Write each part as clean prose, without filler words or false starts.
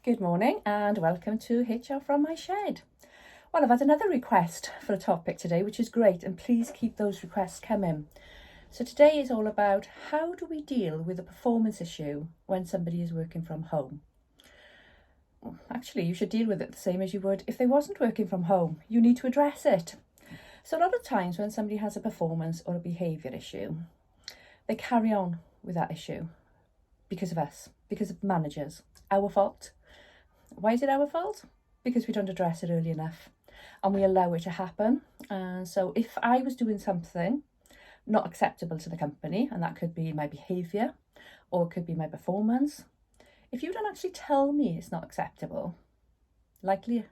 Good morning and welcome to HR from my shed. Well, I've had another request for a topic today, which is great, and please keep those requests coming. So today is all about how do we deal with a performance issue when somebody is working from home. Actually, you should deal with it the same as you would if they wasn't working from home. You need to address it. So a lot of times when somebody has a performance or a behaviour issue, they carry on with that issue because of us, because of managers. Our fault. Why is it our fault? Because we don't address it early enough and we allow it to happen. So if I was doing something not acceptable to the company, and that could be my behaviour or it could be my performance, if you don't actually tell me it's not acceptable, it's likely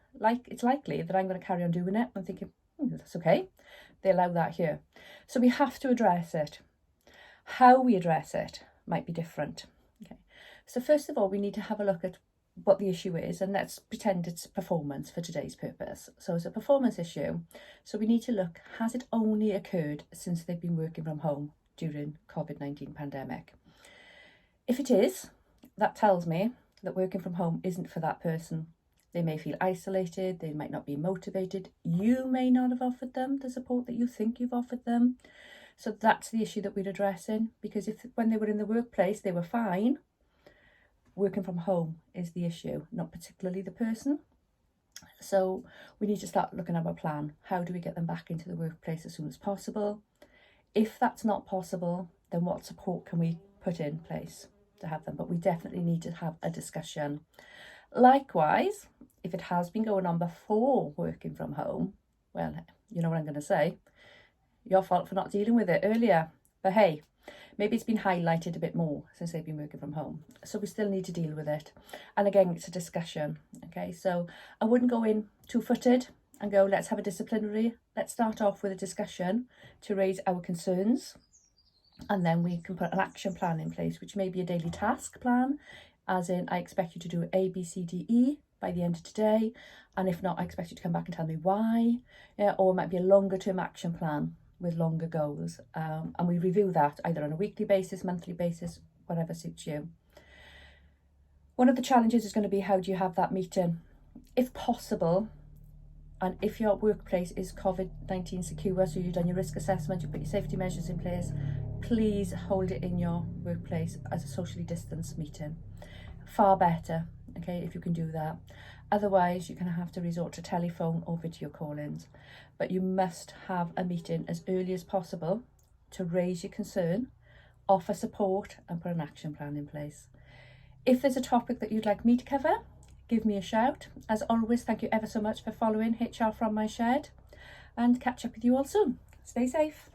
that I'm going to carry on doing it. I'm thinking, that's okay. They allow that here. So we have to address it. How we address it might be different. Okay. So first of all, we need to have a look at what the issue is, and let's pretend it's performance for today's purpose. So it's a performance issue. So we need to look, has it only occurred since they've been working from home during COVID-19 pandemic? If it is, that tells me that working from home isn't for that person. They may feel isolated, they might not be motivated. You may not have offered them the support that you think you've offered them. So that's the issue that we're addressing, because if when they were in the workplace, they were fine, working from home is the issue, not particularly the person. So we need to start looking at our plan. How do we get them back into the workplace as soon as possible? If that's not possible, then what support can we put in place to have them? But we definitely need to have a discussion. Likewise, if it has been going on before working from home, well, you know what I'm going to say. Your fault for not dealing with it earlier. But hey, maybe it's been highlighted a bit more since they've been working from home. So we still need to deal with it. And again, it's a discussion. Okay, so I wouldn't go in two-footed and go, let's have a disciplinary. Let's start off with a discussion to raise our concerns. And then we can put an action plan in place, which may be a daily task plan, as in, I expect you to do A, B, C, D, E by the end of today. And if not, I expect you to come back and tell me why. Or it might be a longer term action plan with longer goals, and we review that either on a weekly basis, monthly basis, whatever suits you. One of the challenges is going to be, how do you have that meeting? If possible, and if your workplace is COVID-19 secure, so you've done your risk assessment, you put your safety measures in place, please hold it in your workplace as a socially distanced meeting. Far better, okay, if you can do that. Otherwise, you're going to have to resort to telephone or video call-ins. But you must have a meeting as early as possible to raise your concern, offer support and put an action plan in place. If there's a topic that you'd like me to cover, give me a shout. As always, thank you ever so much for following HR from my shed, and catch up with you all soon. Stay safe.